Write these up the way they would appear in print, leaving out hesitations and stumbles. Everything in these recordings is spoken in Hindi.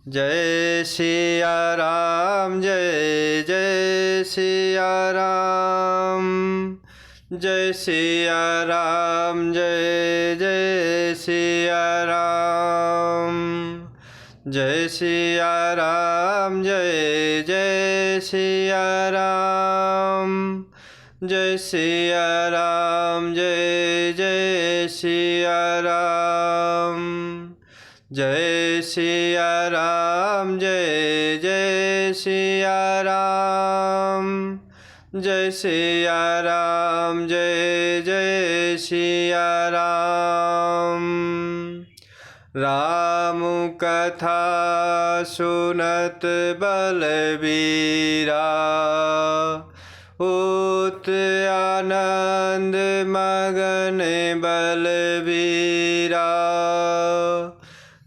जय सिया राम जय जय सिया राम। जय सिया राम जय जय सिया राम। जय सिया राम जय जय सिया राम। जय सिया राम जय जय सिया राम। जय सिया राम जय जय सिया राम। जय सिया राम जय जय सिया राम। राम कथा सुनत बलबीरा, होत आनंद मगन बलबीरा।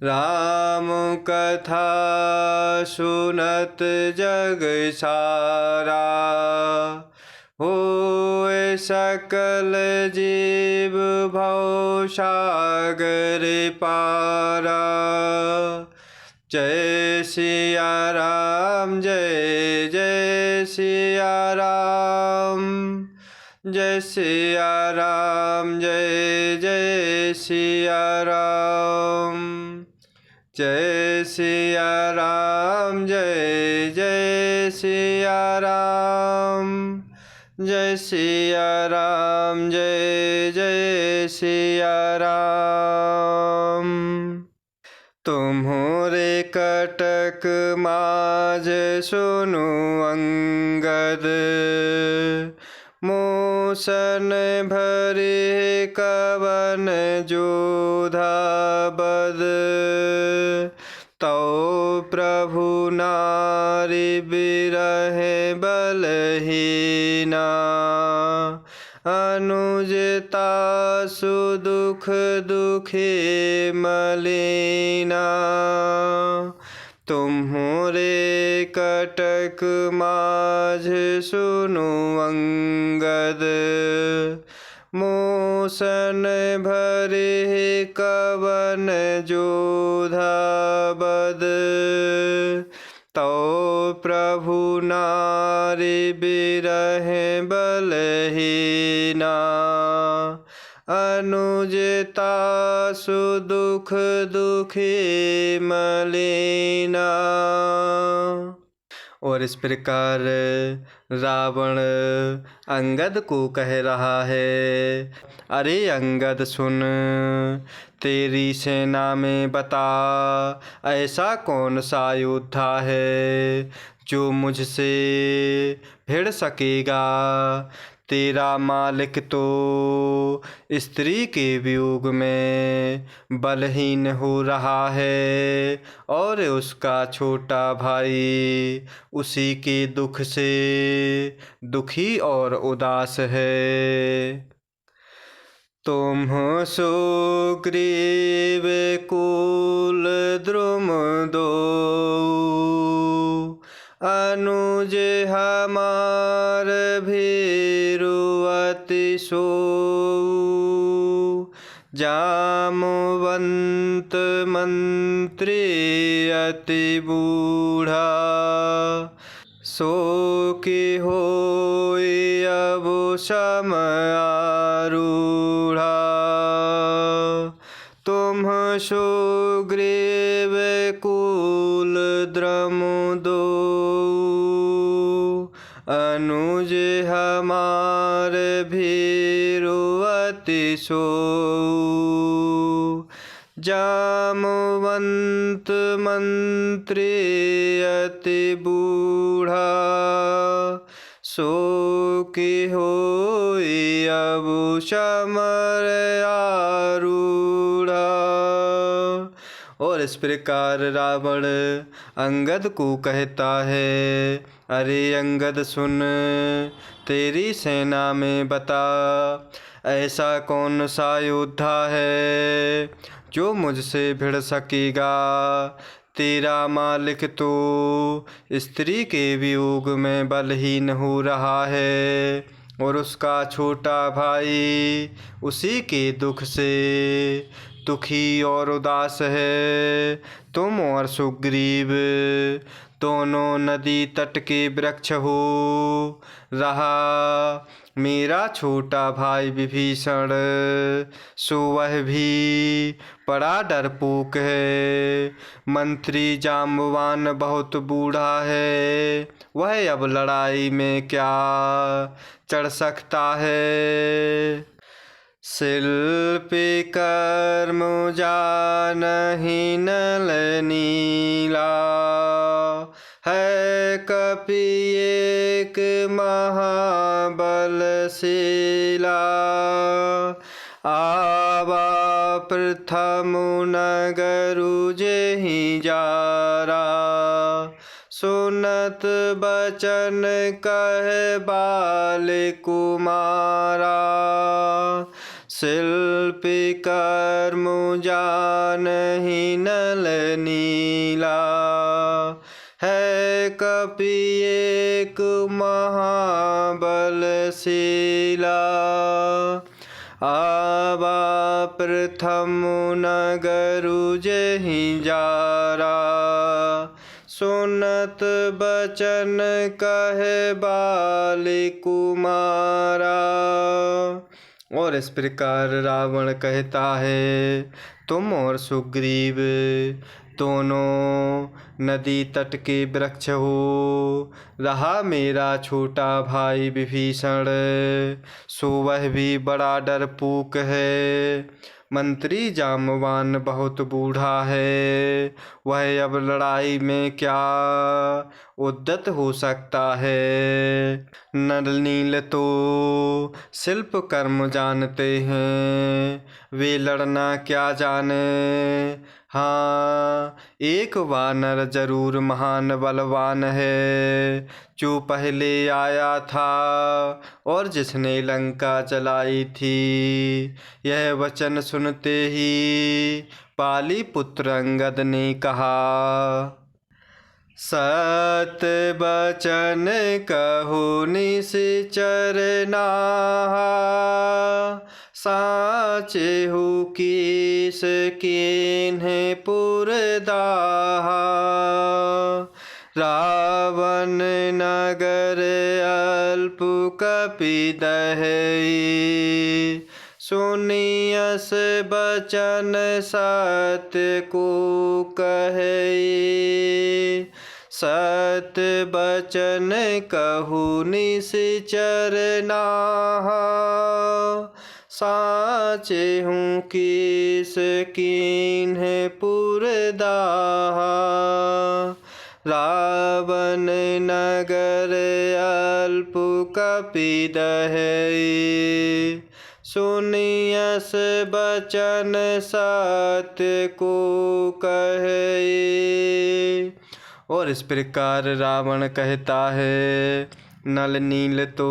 राम कथा सुनत जग सारा, होए सकल जीव भव सागर पारा। जय सिया राम जय जय सिया राम। जय सिया राम जय जय सिया राम। जय सिया राम जय जय सिया राम। जय सिया राम जय जय सिया राम। तुम्हारे कटक माज सुनु अंगद, मोसन भरे कवन जोधा बद। तौ प्रभु नारी बिरहे बलहीना, अनुजता सुदुख दुखे मलिना। तुम्हारे कटक माझ सुनु अंगद, मोसन भरे कवन जोधा बद। तौ प्रभु नारी बिरहे बलहीना, अनुजता सुदुख दुखे मलिना। और इस प्रकार रावण अंगद को कह रहा है, अरे अंगद सुन, तेरी सेना में बता ऐसा कौन सा योद्धा है जो मुझसे भिड़ सकेगा। तेरा मालिक तो स्त्री के वियोग में बलहीन हो रहा है, और उसका छोटा भाई उसी के दुख से दुखी और उदास है। तुम सुग्रीव कुल द्रुम दो, अनुज हमार भीरु अति सो। जामवंत मंत्री अति बूढ़ा, सो की होई अब सम आरूढ़ा। तुम सुग्रीव कुल द्रुम दो, अनुज हमार भीरु अति सो। जामवंत मंत्री अति बूढ़ा, सो की होई अब समर आरूढ़ा। और इस प्रकार रावण अंगद को कहता है, अरे अंगद सुन, तेरी सेना में बता ऐसा कौन सा योद्धा है जो मुझसे भिड़ सकेगा। तेरा मालिक तो स्त्री के वियोग में बलहीन हो रहा है, और उसका छोटा भाई उसी के दुख से दुखी और उदास है। तुम और सुग्रीव दोनों नदी तट के वृक्ष हो। रहा मेरा छोटा भाई विभीषण, सो वह भी बड़ा डरपोक है। मंत्री जाम्बवान बहुत बूढ़ा है, वह अब लड़ाई में क्या चढ़ सकता है। शिल्पी कर्म जानहि नल नीला, है कपि एक महाबलशीला। आवा प्रथम नगरु जेहि जारा, सुनत बचन कहे बाल कुमारा। शिल्पी कर्म जानहि नल नीला, है कपि एक महाबलशीला। आवा प्रथम नगरु जेहि जारा, सुनत बचन कहे बाल कुमारा। और इस प्रकार रावण कहता है, तुम और सुग्रीव दोनों नदी तट के वृक्ष हो। रहा मेरा छोटा भाई विभीषण, सो वह भी बड़ा डरपोक है। मंत्री जाम्बवान बहुत बूढ़ा है, वह अब लड़ाई में क्या उद्यत हो सकता है। नल नील तो शिल्प कर्म जानते हैं, वे लड़ना क्या जाने। हाँ, एक वानर जरूर महान बलवान है, जो पहले आया था और जिसने लंका जलाई थी। यह वचन सुनते ही पाली पुत्र अंगद ने कहा, सत बचन कहो निश्चर नाहा, साचे हो कीस कीन्हे पुरदाहा। रावण नगर अल्प कपि दहई, सुनियस बचन सत्य को कहई। सत बचन कहु निश्चर नाहा, साचे हूँ कीस कीन्हे पुरदाहा। रावण नगर अल्प कपि दहई, सुनियस बचन सत्य को कहई। और इस प्रकार रावण कहता है, नल नील तो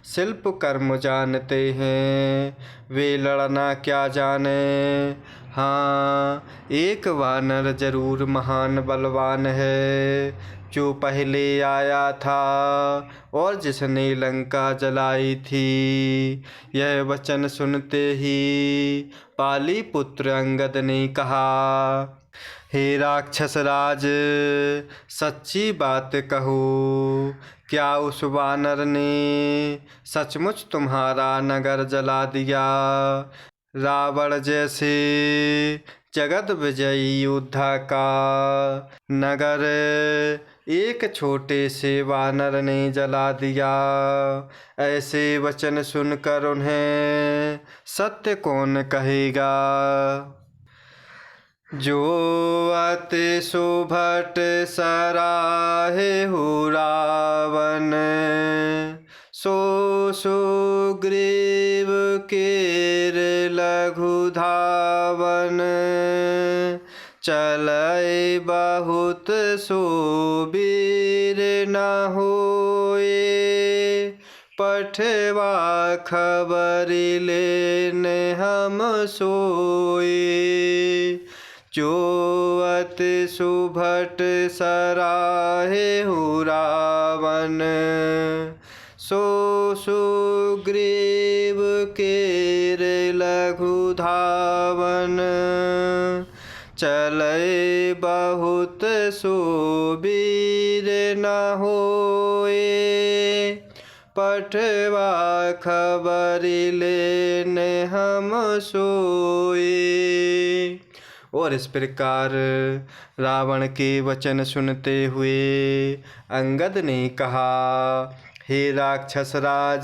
शिल्प कर्म जानते हैं, वे लड़ना क्या जाने। हाँ, एक वानर जरूर महान बलवान है, जो पहले आया था और जिसने लंका जलाई थी। यह वचन सुनते ही पाली पुत्र अंगद ने कहा, हे राक्षस राज, सच्ची बात कहो, क्या उस वानर ने सचमुच तुम्हारा नगर जला दिया। रावण जैसे जगत विजयी योद्धा का नगर एक छोटे से वानर ने जला दिया। ऐसे वचन सुनकर उन्हें सत्य कौन कहेगा। जो अति सुभट सराहे हो रावण, सो सुग्रीव केर लघु धावन। चलय बहुत सो वीर न होए, पठवा खबर लेने हम सोए। जो अति सुभट सराहे हो रावण, सो सुग्रीव केर लघु धावन। भावन। चलै बहुत सुबीर न होए, पठवा खबर लेने हम सोए। और इस प्रकार रावण के वचन सुनते हुए अंगद ने कहा, हे राक्षस राज,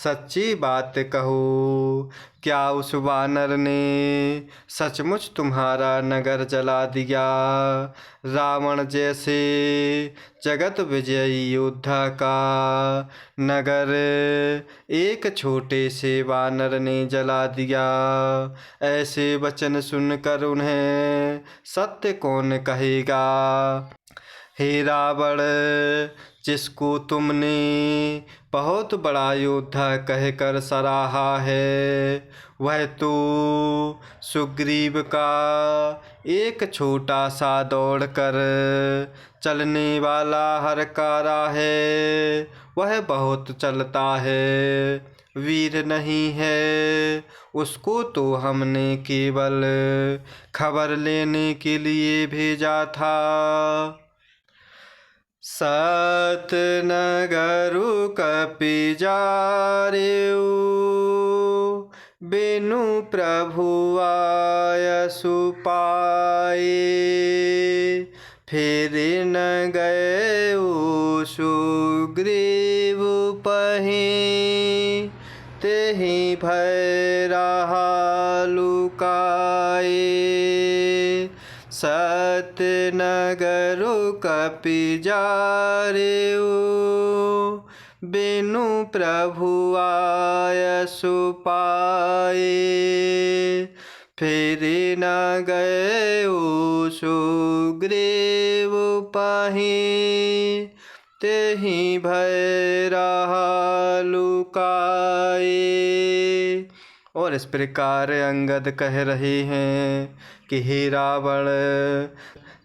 सच्ची बात कहो, क्या उस वानर ने सचमुच तुम्हारा नगर जला दिया? रावण जैसे जगत विजयी योद्धा का नगर एक छोटे से वानर ने जला दिया। ऐसे वचन सुनकर उन्हें सत्य कौन कहेगा? हे रावण, जिसको तुमने बहुत बड़ा योद्धा कहकर सराहा है, वह तो सुग्रीव का एक छोटा सा दौड़कर चलने वाला हरकारा है। वह बहुत चलता है, वीर नहीं है। उसको तो हमने केवल खबर लेने के लिए भेजा था। सत नगरु कपि जारेउ, बिनु प्रभु आयसु पाए। फिर न गएउ सुग्रीव पहीं, तेहि भय रहा लुकाए। सत नगरु कपि जारेउ, बिनु प्रभु आयसु पाए। फिर न गएउ सुग्रीव पहीं, तेहि भय रहा लुकाए। और इस प्रकार अंगद कह रहे हैं कि हे रावण,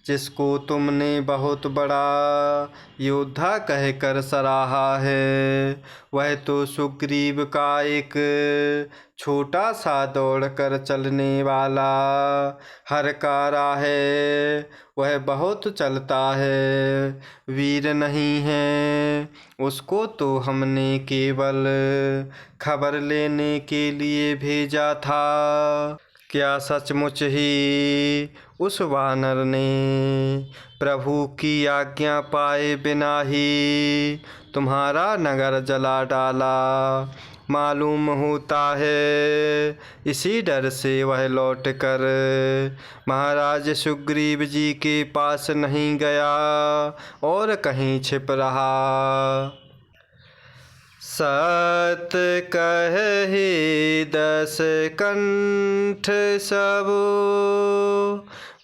जिसको तुमने बहुत बड़ा योद्धा कहकर सराहा है, वह तो सुग्रीव का एक छोटा सा दौड़कर चलने वाला हरकारा है। वह बहुत चलता है, वीर नहीं है। उसको तो हमने केवल खबर लेने के लिए भेजा था। क्या सचमुच ही उस वानर ने प्रभु की आज्ञा पाए बिना ही तुम्हारा नगर जला डाला? मालूम होता है इसी डर से वह लौटकर महाराज सुग्रीव जी के पास नहीं गया और कहीं छिप रहा। सत कहे 10 कंठ सब,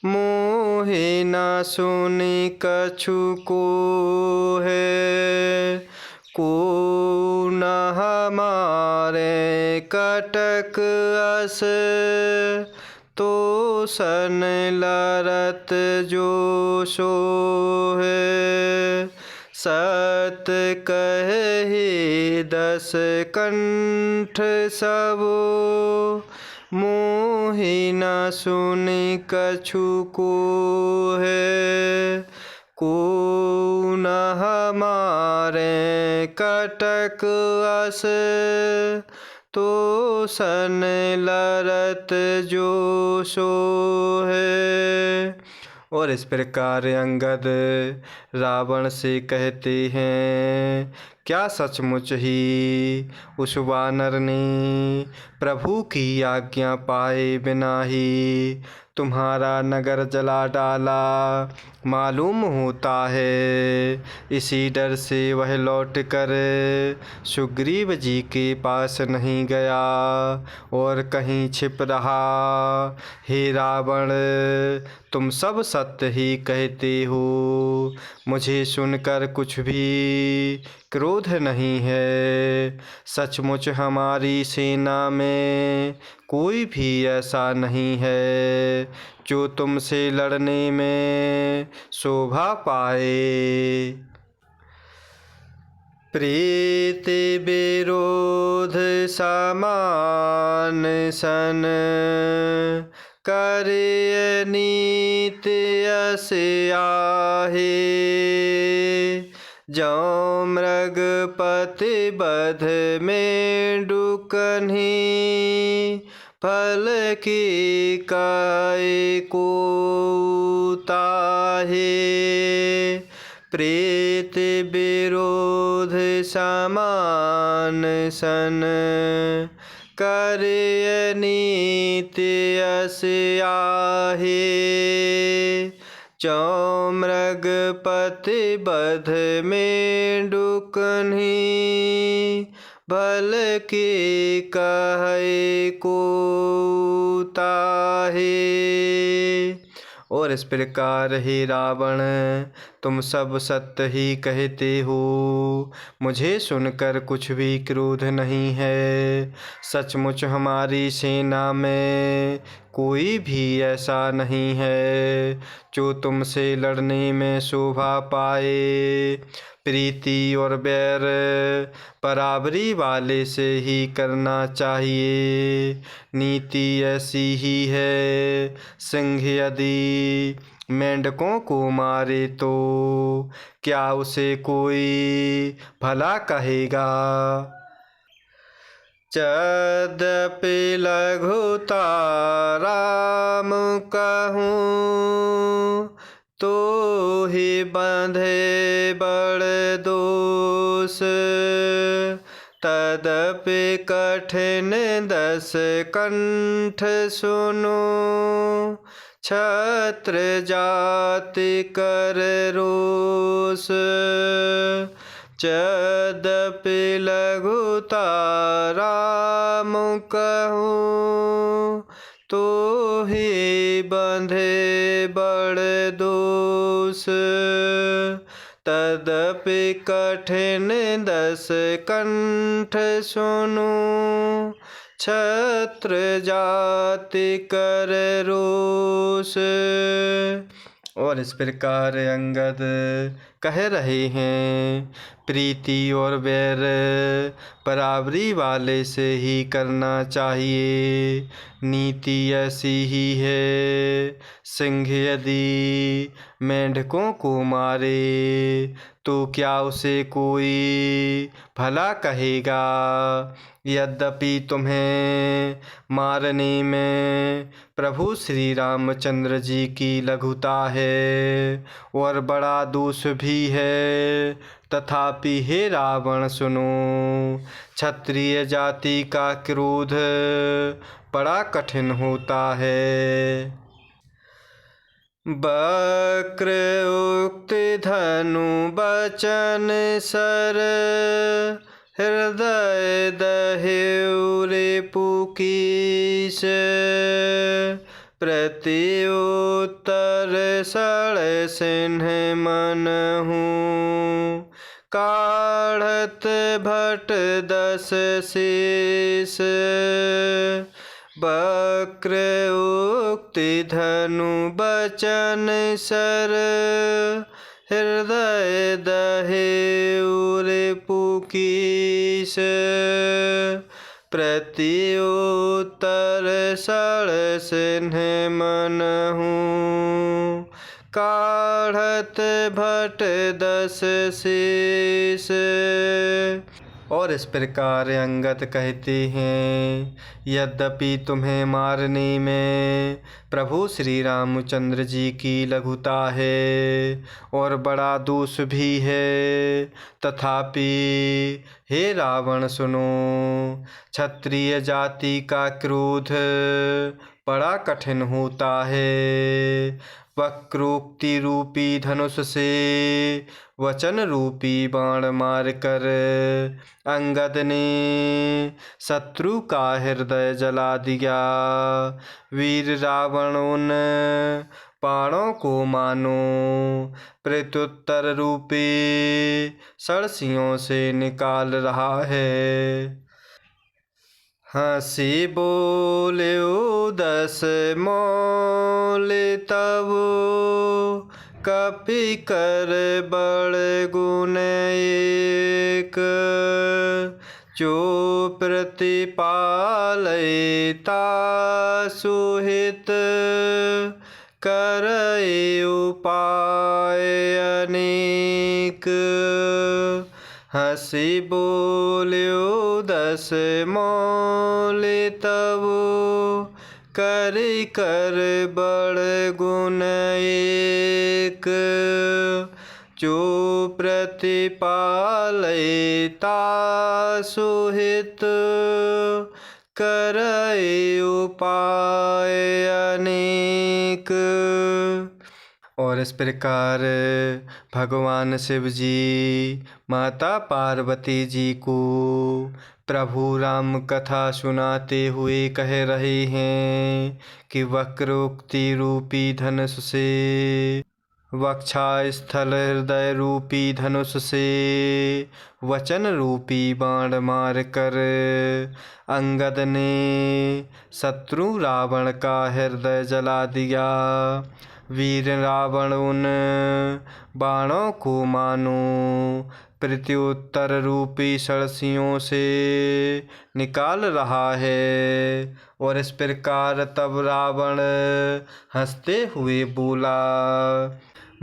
मोहि न सुनि कछु को है। को न हमारे कटक अस, तो सन लरत जो सो है। सत कहे 10 कंठ सब, मोहि न सुनि कछु को है। को न हमारे कटक अस, तो सन लरत जो सो है। और इस प्रकार अंगद रावण से कहते हैं, क्या सचमुच ही उस वानर ने प्रभु की आज्ञा पाए बिना ही तुम्हारा नगर जला डाला? मालूम होता है इसी डर से वह लौटकर सुग्रीव जी के पास नहीं गया और कहीं छिप रहा। हे रावण, तुम सब सत्य ही कहते हो। मुझे सुनकर कुछ भी क्रोध नहीं है। सचमुच हमारी सेना में कोई भी ऐसा नहीं है जो तुमसे लड़ने में शोभा पाए। प्रीति विरोध समान सन, करिय नीति यस आहे। जौ मृगपति बध में डुकन्ही, फल की काए को ताहे। प्रीति विरोध समान सन, करिय नीति यस आहे। जौ मृगपति बध में डुकन्ही, भल की कहे को ताहे। और इस प्रकार हे रावण, तुम सब सत्य ही कहते हो, मुझे सुनकर कुछ भी क्रोध नहीं है। सचमुच हमारी सेना में कोई भी ऐसा नहीं है जो तुमसे लड़ने में शोभा पाए। प्रीति और बैर बराबरी वाले से ही करना चाहिए। नीति ऐसी ही है, सिंह यदि मेंढकों को मारे तो क्या उसे कोई भला कहेगा। यद्यपि लघुता राम कहूँ, तो ही बंधे बड़ दोष। तदपि कठिन 10 कंठ सुनो, क्षत्र जाति कर रोष। यद्यपि लघुता राम कहूँ, तो ही बंधे बड़ दोष। तदपि कठिन 10 कंठ सुनो, क्षत्र जाति कर रोष। और इस प्रकार अंगद कह रहे हैं, प्रीति और वैर बराबरी वाले से ही करना चाहिए। नीति ऐसी ही है, सिंह यदि मेंढकों को मारे तो क्या उसे कोई भला कहेगा। यद्यपि तुम्हें मारने में प्रभु श्री रामचंद्र जी की लघुता है और बड़ा दोष भी है, तथापि हे रावण सुनो, क्षत्रिय जाति का क्रोध बड़ा कठिन होता है। वक्र उक्ति धनु बचन सर, हृदय दहेउ रिपुकीश। प्रत्युत्तर सड़ सिंह मनहु, काढ़त भट 10 शीस। वक्र उक्ति धनु बचन सर, हृदय दहेउ रिपुकीश। प्रत्युत्तर सड़ सिंह मनहु, काढ़त भट 10 शीस। और इस प्रकार अंगद कहते हैं, यद्यपि तुम्हें मारने में प्रभु श्री रामचंद्र जी की लघुता है और बड़ा दोष भी है, तथापि हे रावण सुनो, क्षत्रिय जाति का क्रोध बड़ा कठिन होता है। वक्रोक्ति रूपी धनुष से वचन रूपी बाण मारकर अंगद ने शत्रु का हृदय जला दिया। वीर रावण उन बाणों को मानो प्रत्युत्तर रूपी सरसियों से निकाल रहा है। हंसी बोल्यो 10 मौल तब, कपि कर बड़ गुण एक, जो प्रतिपालय तासु हित, करय उपाय अनेक। हँसि बोल्यो दस मौल तबु, करि कर बड़ गुण एक, जो प्रतिपालय तासु हित, करय उपाय अनेक। और इस प्रकार भगवान शिव जी माता पार्वती जी को प्रभु राम कथा सुनाते हुए कह रहे हैं कि वक्रोक्ति रूपी धनुष से, वक्षस्थल हृदय रूपी धनुष से, वचन रूपी बाण मार कर अंगद ने शत्रु रावण का हृदय जला दिया। वीर रावण उन बाणों को मानो प्रत्युत्तर रूपी सरसियों से निकाल रहा है। और इस प्रकार तब रावण हंसते हुए बोला,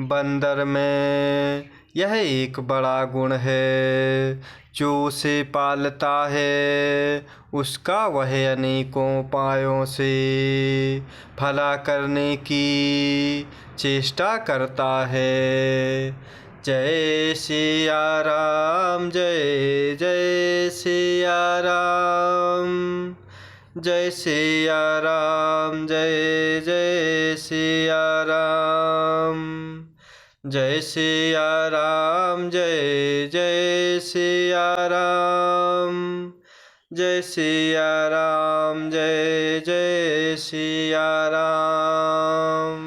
बंदर में यह एक बड़ा गुण है, जो उसे पालता है उसका वह अनेकों उपायों से भला करने की चेष्टा करता है। जय सिया राम, जय जय सिया राम, जय सिया राम, जय जय सिया राम, जय सिया राम, जय जय सिया राम, जय सिया राम, जय जय सिया राम।